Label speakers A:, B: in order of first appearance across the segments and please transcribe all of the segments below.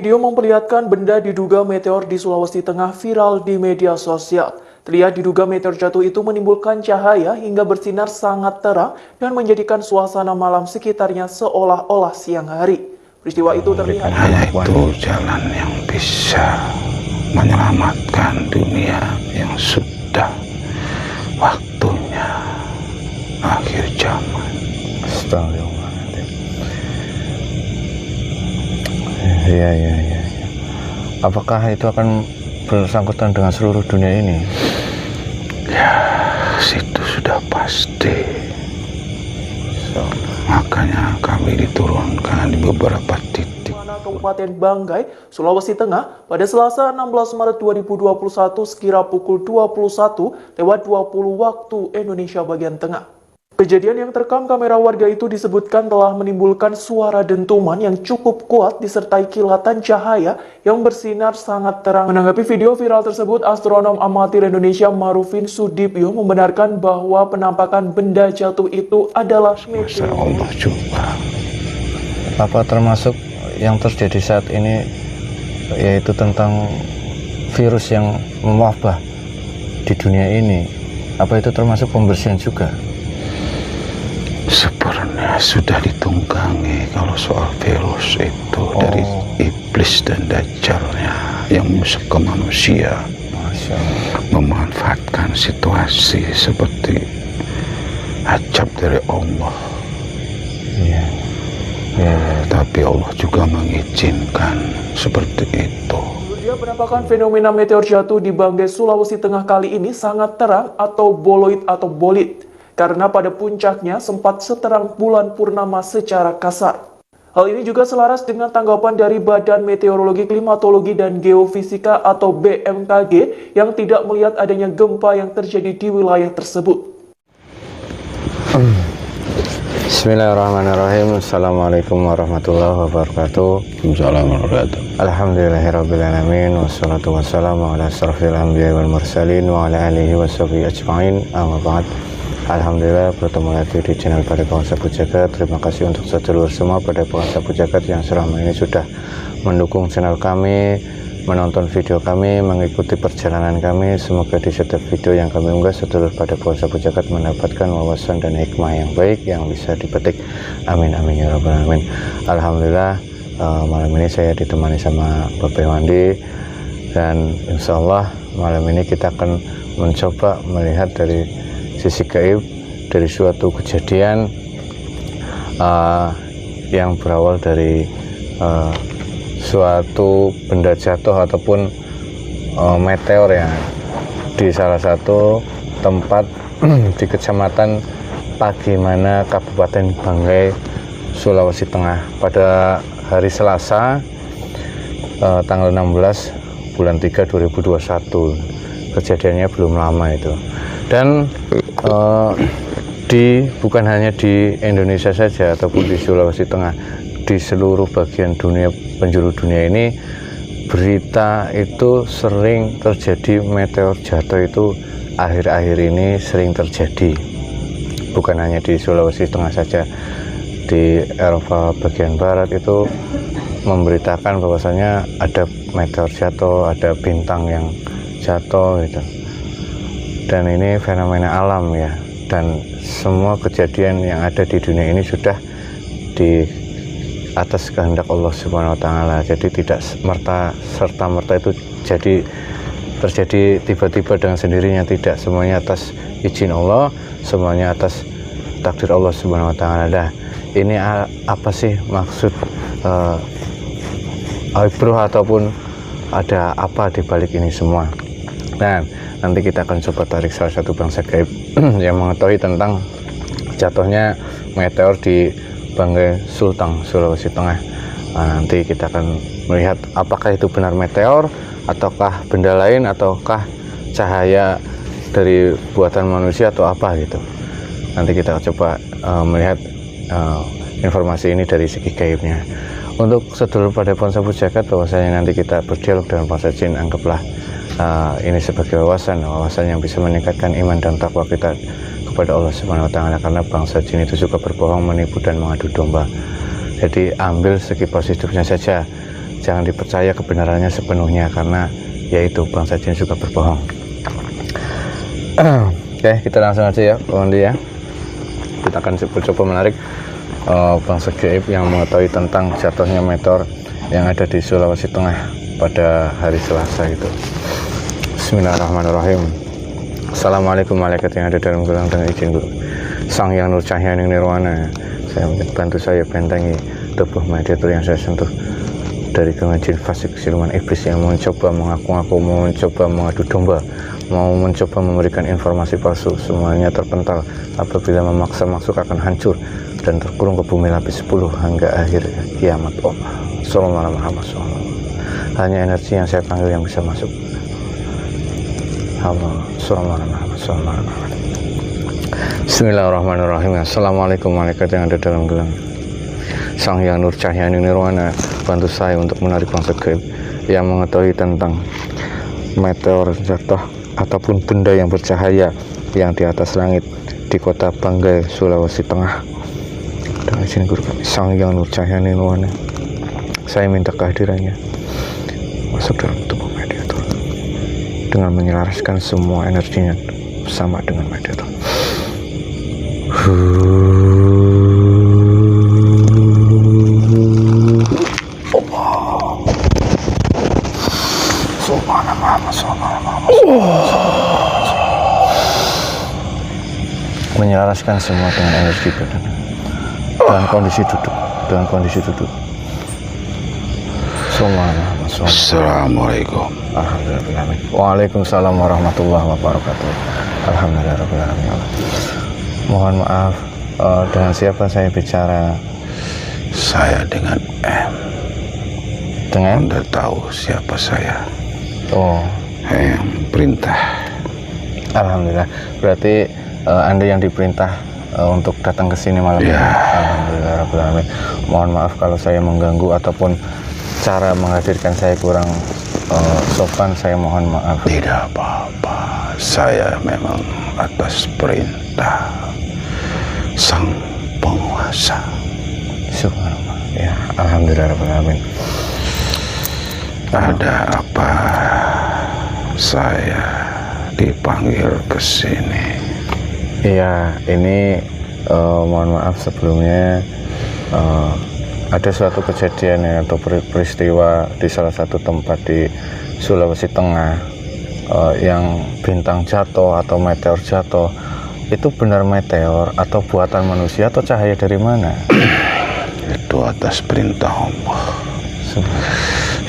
A: Video memperlihatkan benda diduga meteor di Sulawesi Tengah viral di media sosial. Terlihat diduga meteor jatuh itu menimbulkan cahaya hingga bersinar sangat terang dan menjadikan suasana malam sekitarnya seolah-olah siang hari. Peristiwa itu terlihat.
B: Hanya itu jalan yang bisa menyelamatkan dunia yang sudah waktunya akhir zaman.
C: Astagfirullahaladzim. Ya. Apakah itu akan bersangkutan dengan seluruh dunia ini?
B: Ya, itu sudah pasti. Makanya kami diturunkan di beberapa titik.
A: Kabupaten Banggai, Sulawesi Tengah pada Selasa 16 Maret 2021 sekira pukul 21:20 waktu Indonesia bagian tengah. Kejadian yang terekam kamera warga itu disebutkan telah menimbulkan suara dentuman yang cukup kuat disertai kilatan cahaya yang bersinar sangat terang. Menanggapi video viral tersebut, astronom amatir Indonesia Marufin Sudibyo membenarkan bahwa penampakan benda jatuh itu adalah meteor.
B: Allah juga.
C: Apa termasuk yang terjadi saat ini, yaitu tentang virus yang mewabah di dunia ini? Apa itu termasuk pembersihan juga?
B: Sebenarnya sudah ditunggangi kalau soal virus itu dari iblis dan dajjalnya yang musuh ke manusia. Memanfaatkan situasi seperti ajab dari Allah. Tapi Allah juga mengizinkan seperti itu.
A: Penampakan fenomena meteor jatuh di Banggai, Sulawesi Tengah kali ini sangat terang atau boloid atau bolid. Karena pada puncaknya sempat seterang bulan purnama secara kasar. Hal ini juga selaras dengan tanggapan dari Badan Meteorologi, Klimatologi, dan Geofisika atau BMKG yang tidak melihat adanya gempa yang terjadi di wilayah tersebut.
C: Bismillahirrahmanirrahim. Assalamualaikum warahmatullahi wabarakatuh. Alhamdulillahirrabbilalamin. Wassalatu wassalamu ala asrafil anbiya wal mursalin wa ala alihi wa sahbihi ajma'in. Amma ba'd. Alhamdulillah, bertemu lagi di channel Pada Pohon Sapu Jagat. Terima kasih untuk sedulur semua Pada Pohon Sapu Jagat yang selama ini sudah mendukung channel kami, menonton video kami, mengikuti perjalanan kami. Semoga di setiap video yang kami unggah, sedulur Pada Pohon Sapu Jagat mendapatkan wawasan dan hikmah yang baik yang bisa dipetik. Amin amin ya rabbal alamin. Alhamdulillah, malam ini saya ditemani sama Bapak Wandi, dan insya Allah malam ini kita akan mencoba melihat dari sisi gaib dari suatu kejadian yang berawal dari suatu benda jatuh ataupun meteor ya di salah satu tempat di Kecamatan Pagimana, Kabupaten Banggai, Sulawesi Tengah pada hari Selasa tanggal 16 bulan 3 2021. Kejadiannya belum lama itu, dan bukan hanya di Indonesia saja ataupun di Sulawesi Tengah, di seluruh bagian dunia, penjuru dunia ini, berita itu sering terjadi meteor jatuh itu akhir-akhir ini sering terjadi. Bukan hanya di Sulawesi Tengah saja, di Eropa bagian barat itu memberitakan bahwasanya ada meteor jatuh, ada bintang yang jatuh gitu. Dan ini fenomena alam ya, dan semua kejadian yang ada di dunia ini sudah di atas kehendak Allah Subhanahu wa taala. Jadi tidak serta-merta itu terjadi tiba-tiba dengan sendirinya, tidak. Semuanya atas izin Allah, semuanya atas takdir Allah Subhanahu wa taala. Nah, ini apa sih maksud ibroh ataupun ada apa di balik ini semua? Nah, nanti kita akan coba tarik salah satu bangsa gaib yang mengetahui tentang jatuhnya meteor di Banggai Sulteng, Sulawesi Tengah. Nanti kita akan melihat apakah itu benar meteor, ataukah benda lain, ataukah cahaya dari buatan manusia atau apa gitu. Nanti kita coba melihat informasi ini dari segi gaibnya. Untuk sedulur Pada Pohon Sapu Jagat, bahwasanya nanti kita berdialog dengan bangsa jin, anggaplah ini sebagai wawasan yang bisa meningkatkan iman dan takwa kita kepada Allah Subhanahu wa taala, karena bangsa jin itu suka berbohong, menipu dan mengadu domba. Jadi ambil segi positifnya saja. jangan dipercaya kebenarannya sepenuhnya, karena yaitu bangsa jin suka berbohong. Oke, kita langsung aja ya Bang Andi ya. Kita akan coba menarik bangsa gaib yang mengetahui tentang jatuhnya meteor yang ada di Sulawesi Tengah pada hari Selasa itu. Bismillahirrahmanirrahim. Assalamualaikum malaikat yang ada dalam gelang dengan izin Guru Sang Yang Nur Cahyaning Nirwana. Bantu saya bentengi tubuh mediator yang saya sentuh dari gangguan jin fasik siluman iblis yang mencoba mengaku-ngaku, mencoba mengadu domba, mau mencoba memberikan informasi palsu. Semuanya terpental apabila memaksa masuk akan hancur dan terkurung ke bumi lapis 10 hingga akhir kiamat. Sallallahu alaihi wasallam. Hanya energi yang saya panggil yang bisa masuk. Sallallahu alaihi wasallam. Bismillahirrahmanirrahim. Assalamualaikum malaikat yang ada dalam gelang Sang Yang Nur Cahyaning Nirwana. Bantu saya untuk menarik bangsa gaib yang mengetahui tentang meteor jatuh ataupun benda yang bercahaya yang di atas langit di kota Banggai, Sulawesi Tengah. Dengan izin Guru kami Sang Yang Nur Cahyaning Nirwana, saya minta kehadirannya masuk dalam tubuh mediator dengan menyelaraskan semua energinya sama dengan mediator. Menyelaraskan semua dengan energi badan dalam kondisi duduk.
B: Assalamualaikum.
C: Alhamdulillah. Waalaikumsalam warahmatullahi wabarakatuh. Alhamdulillah. Mohon maaf, dengan siapa saya bicara?
B: Saya dengan M.
C: Dengan?
B: Anda tahu siapa saya?
C: Oh,
B: Yang perintah.
C: alhamdulillah. Berarti Anda yang diperintah untuk datang ke sini malam ini. Alhamdulillah rabbil alamin. Mohon maaf kalau saya mengganggu ataupun cara menghadirkan saya kurang sopan, saya mohon maaf.
B: Tidak apa-apa. Saya memang atas perintah Sang Penguasa.
C: Subhanallah. Ya, alhamdulillah rabbil alamin.
B: Ada apa saya dipanggil ke sini?
C: Iya, ini mohon maaf sebelumnya ada suatu kejadian ya, atau peristiwa di salah satu tempat di Sulawesi Tengah yang bintang jatuh atau meteor jatuh. Itu benar meteor atau buatan manusia atau cahaya dari mana?
B: Itu atas perintah Allah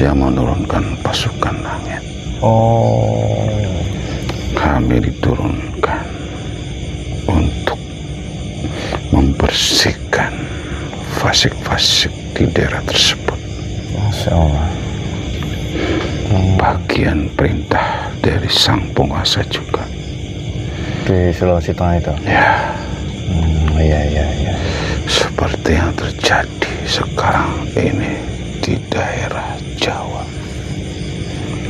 B: yang menurunkan pasukan langit.
C: Oh,
B: Kami diturunkan untuk membersihkan fasik-fasik di daerah tersebut.
C: Masya Allah.
B: Bagian perintah dari Sang Penguasa juga.
C: Di Sulawesi Tengah itu?
B: Ya,
C: Iya.
B: seperti yang terjadi sekarang ini di daerah Jawa.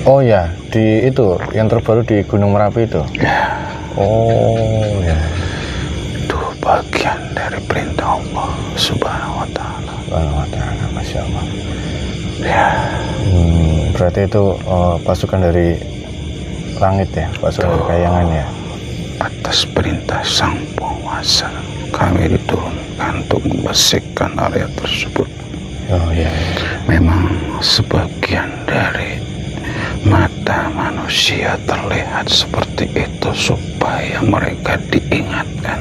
C: Oh ya, di itu yang terbaru di Gunung Merapi itu.
B: Ya,
C: Oh ya.
B: itu bagian dari perintah Allah Subhanahu wa Ta'ala.
C: Masya Allah.
B: Ya,
C: Berarti itu pasukan dari langit ya, pasukan dari kayangan ya.
B: atas perintah Sang Penguasa kami diturunkan untuk membersihkan area tersebut.
C: Oh iya.
B: Memang sebagian dari mata manusia terlihat seperti itu supaya mereka diingatkan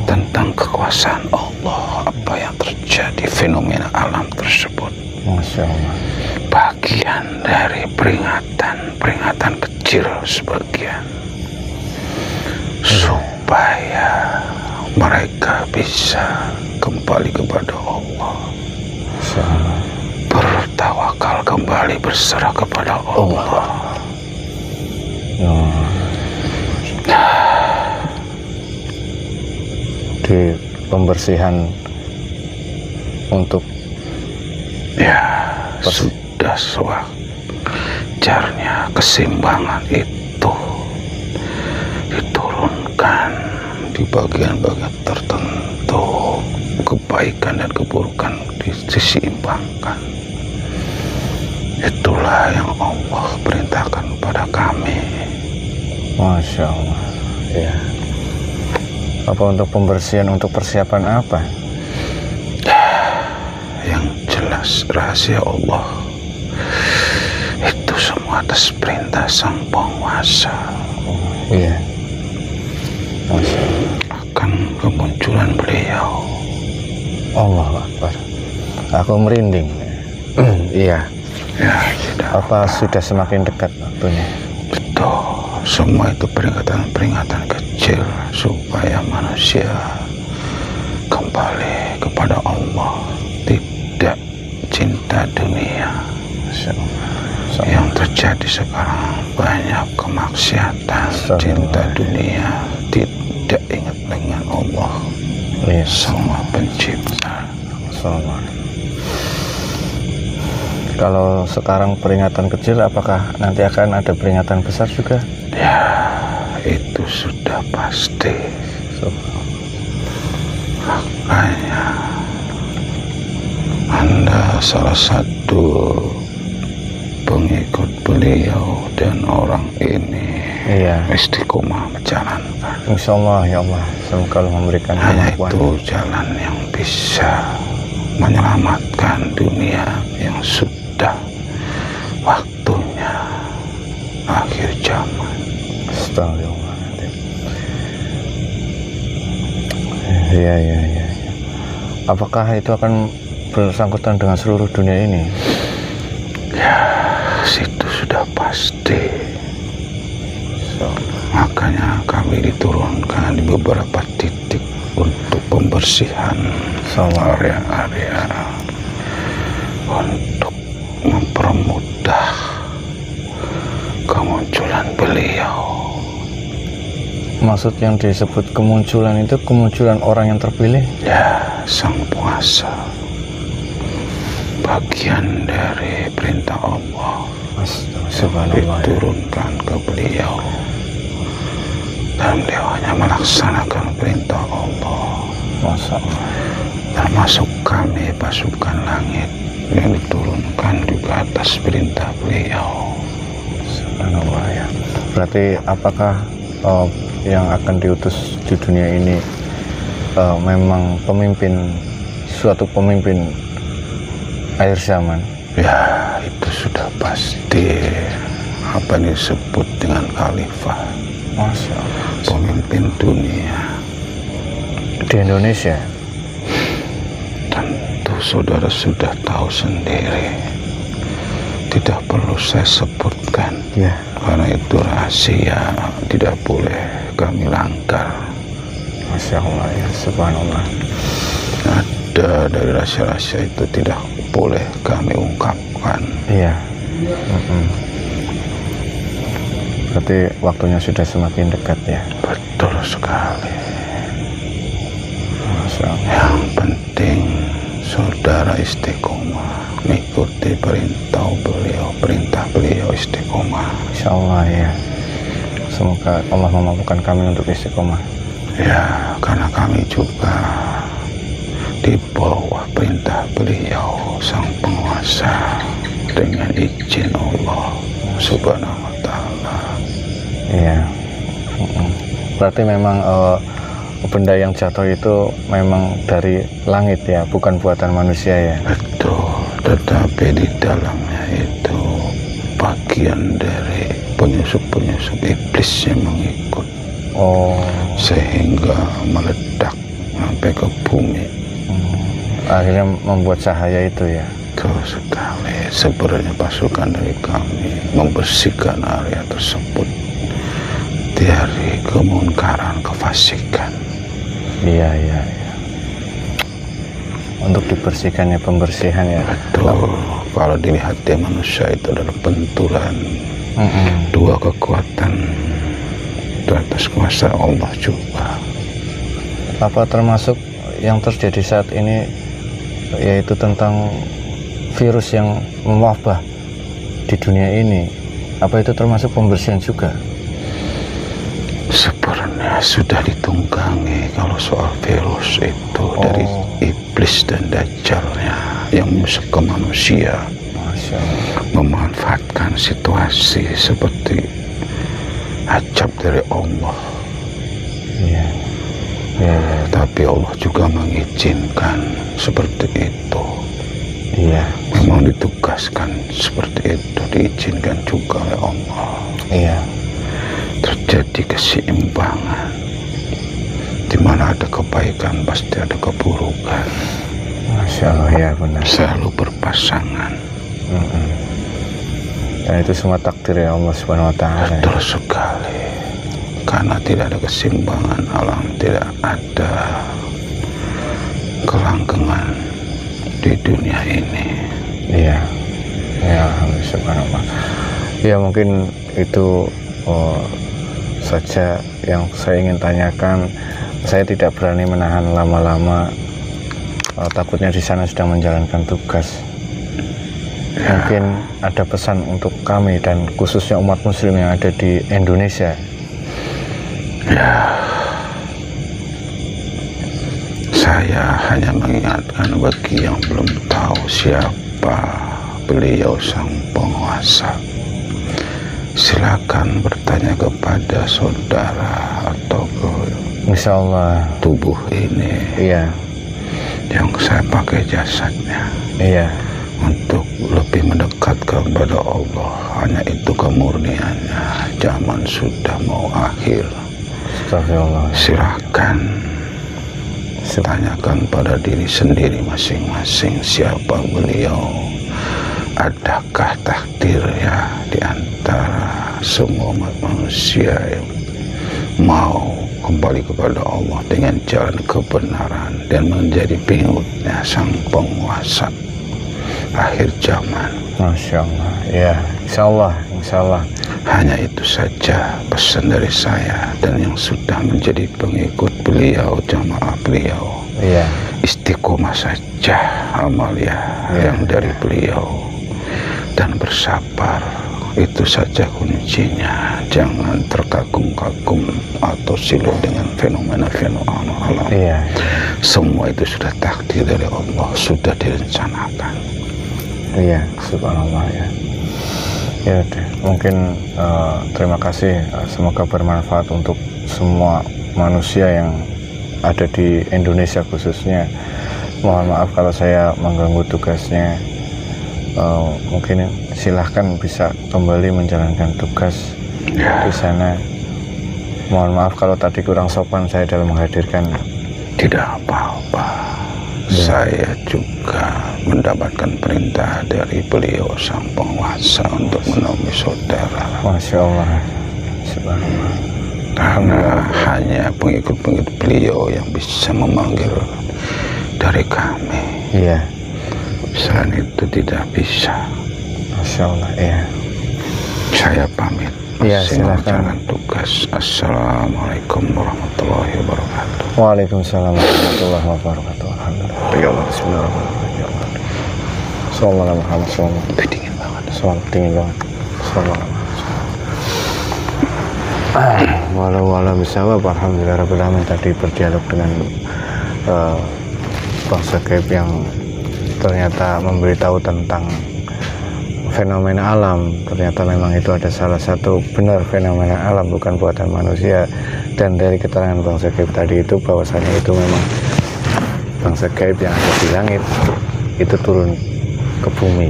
B: tentang kekuasaan Allah, apa yang terjadi, fenomena alam tersebut.
C: Masya Allah.
B: Bagian dari peringatan kecil sebagian, supaya mereka bisa kembali kepada Allah,
C: Masya Allah.
B: bertawakal kembali, berserah kepada Allah.
C: Di pembersihan untuk
B: sudah sewajarnya keseimbangan itu diturunkan di bagian-bagian tertentu, kebaikan dan keburukan diseimbangkan. Itulah yang Allah perintahkan kepada kami.
C: Masya Allah. Ya. Apa untuk pembersihan, untuk persiapan apa?
B: Yang jelas rahasia Allah. Itu semua atas perintah Sang Penguasa.
C: Iya. Masya Allah.
B: Akan kemunculan beliau.
C: Allah Akbar. Aku merinding. Iya.
B: Ya, tidak.
C: Apa sudah semakin dekat waktunya?
B: Betul. Semua itu peringatan-peringatan kecil supaya manusia kembali kepada Allah, tidak cinta dunia. Yang terjadi sekarang banyak kemaksiatan, cinta dunia, tidak ingat dengan Allah, Sang Pencipta.
C: Kalau sekarang peringatan kecil, apakah nanti akan ada peringatan besar juga?
B: Ya, itu sudah pasti. Makanya Anda salah satu pengikut beliau dan orang ini istiqomah menjalankan.
C: Insya Allah ya Allah, semoga Allah memberikan
B: hanya
C: kemampuan.
B: Itu jalan yang bisa menyelamatkan dunia yang sudah waktunya akhir zaman.
C: Astagfirullahaladzim. Ya. Apakah itu akan bersangkutan dengan seluruh dunia ini?
B: Ya, itu sudah pasti. Makanya kami diturunkan di beberapa titik untuk pembersihan area-area untuk mempermudah kemunculan beliau.
C: Maksud yang disebut kemunculan itu kemunculan orang yang terpilih?
B: Ya, Sang Penguasa. Bagian dari perintah Allah diturunkan ke beliau, dan beliau hanya melaksanakan perintah Allah.
C: Masya Allah.
B: Termasuk kami pasukan langit yang diturunkan juga atas perintah beliau.
C: Subhanallah ya. Berarti apakah yang akan diutus di dunia ini memang suatu pemimpin akhir zaman?
B: Ya, itu sudah pasti. Apa yang disebut dengan khalifah?
C: Masya Allah.
B: Pemimpin dunia
C: Di Indonesia?
B: Tentu saudara sudah tahu sendiri, tidak perlu saya sebutkan
C: Ya.
B: karena itu rahasia, tidak boleh kami langgar.
C: Masya Allah ya, subhanallah.
B: Ada dari rahasia-rahasia itu tidak boleh kami ungkapkan.
C: Iya. Berarti waktunya sudah semakin dekat ya.
B: Betul sekali.
C: Masya Allah.
B: Yang penting saudara istiqomah, mengikuti perintah beliau istiqomah.
C: Insya Allah ya. Semoga Allah memampukan kami untuk istiqomah.
B: Ya, karena kami juga di bawah perintah beliau Sang Penguasa dengan izin Allah Subhanahu wa Ta'ala.
C: Iya. Berarti memang benda yang jatuh itu memang dari langit ya, bukan buatan manusia ya.
B: Betul, tetapi di dalamnya itu bagian dari penyusup-penyusup iblis yang mengikut. Sehingga meledak sampai ke bumi.
C: Akhirnya membuat cahaya itu ya.
B: Betul sekali. Sebenarnya pasukan dari kami membersihkan area tersebut dari kemungkaran, kefasikan.
C: Iya. Untuk dibersihkannya, pembersihan ya.
B: Betul. Kalau dilihat di manusia itu adalah benturan dua kekuatan di atas kuasa Allah juga.
C: Apa termasuk yang terjadi saat ini, yaitu tentang virus yang mewabah di dunia ini, apa itu termasuk pembersihan juga?
B: Sebenarnya sudah ditunggangi kalau soal virus itu dari iblis dan dajjalnya yang musuh ke manusia.
C: Masya Masya Allah.
B: memanfaatkan situasi seperti ajab dari Allah.
C: Iya. Iya.
B: Tapi Allah juga mengizinkan seperti itu.
C: Iya.
B: Memang ditugaskan seperti itu, diizinkan juga oleh Allah.
C: Iya.
B: Terjadi keseimbangan. Di mana ada kebaikan pasti ada keburukan.
C: Masya Allah, ya benar.
B: Selalu berpasangan.
C: Dan itu semua takdir ya Allah Subhanahu wa Ta'ala.
B: Betul sekali. Karena tidak ada keseimbangan alam, tidak ada kelanggengan di dunia ini.
C: Iya. Ya Alhamdulillah Subhanallah. Ya mungkin itu saja yang saya ingin tanyakan. Saya tidak berani menahan lama-lama. Takutnya di sana sedang menjalankan tugas. Ya. Mungkin ada pesan untuk kami dan khususnya umat muslim yang ada di Indonesia.
B: Ya, saya hanya mengingatkan bagi yang belum tahu siapa beliau sang penguasa, silakan bertanya kepada saudara atau ke
C: Insya Allah
B: tubuh ini.
C: Iya.
B: Yang saya pakai jasadnya.
C: Iya.
B: Untuk lebih mendekat kepada Allah. Hanya itu kemurniannya. Zaman sudah mau akhir.
C: Astagfirullah.
B: Silakan tanyakan pada diri sendiri masing-masing siapa beliau. Adakah takdir ya di antara semua umat manusia yang mau kembali kepada Allah dengan jalan kebenaran dan menjadi pengikutnya sang penguasa akhir zaman.
C: Masya Allah. Ya, insya Allah, insya Allah.
B: Hanya itu saja pesan dari saya dan yang sudah menjadi pengikut beliau, jamaah beliau.
C: Iya.
B: Istiqomah saja amalia yang dari beliau dan bersabar. Itu saja kuncinya. Jangan terkagum-kagum atau silau dengan fenomena-fenomena alam.
C: Iya.
B: Semua itu sudah takdir dari Allah, sudah direncanakan.
C: Iya, subhanallah ya. Ya deh, mungkin terima kasih. Semoga bermanfaat untuk semua manusia yang ada di Indonesia khususnya. Mohon maaf kalau saya mengganggu tugasnya. Mungkin silahkan bisa kembali menjalankan tugas di sana. Mohon maaf kalau tadi kurang sopan saya dalam menghadirkan.
B: Tidak apa-apa. Saya juga mendapatkan perintah dari beliau sang penguasa untuk menemui saudara.
C: Masya Allah. Subhanallah.
B: Karena hanya pengikut-pengikut beliau yang bisa memanggil dari kami.
C: Iya.
B: Selain itu tidak bisa.
C: Masya Allah, ya.
B: Saya pamit.
C: Iya, silakan.
B: Menjalankan tugas. Assalamualaikum warahmatullahi wabarakatuh.
C: Waalaikumsalam warahmatullahi wabarakatuh. Alhamdulillah.
B: Ya Allah.
C: Bismillahirrahmanirrahim. Sallallahu Muhammad sallallahu.
B: Dingin banget.
C: Sallallahu dingin banget. Sallallahu. Walau bisawab. Alhamdulillah rabbil alamin. Tadi berdialog dengan bangsa gaib yang ternyata memberitahu tentang fenomena alam. Ternyata memang itu ada salah satu benar fenomena alam, bukan buatan manusia. Dan dari keterangan bangsa gaib tadi itu bahwasanya itu memang bangsa gaib yang ada di langit itu turun ke bumi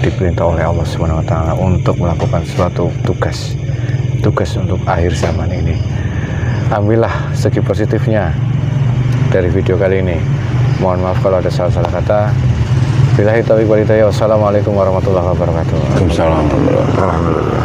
C: diperintah oleh Allah Subhanahu wa Ta'ala untuk melakukan suatu tugas untuk akhir zaman ini. Ambillah segi positifnya dari video kali ini. Mohon maaf kalau ada salah-salah kata. Billahi taufiq wal hidayah. Wassalamualaikum warahmatullahi wabarakatuh.
B: Waalaikumsalam warahmatullahi wabarakatuh.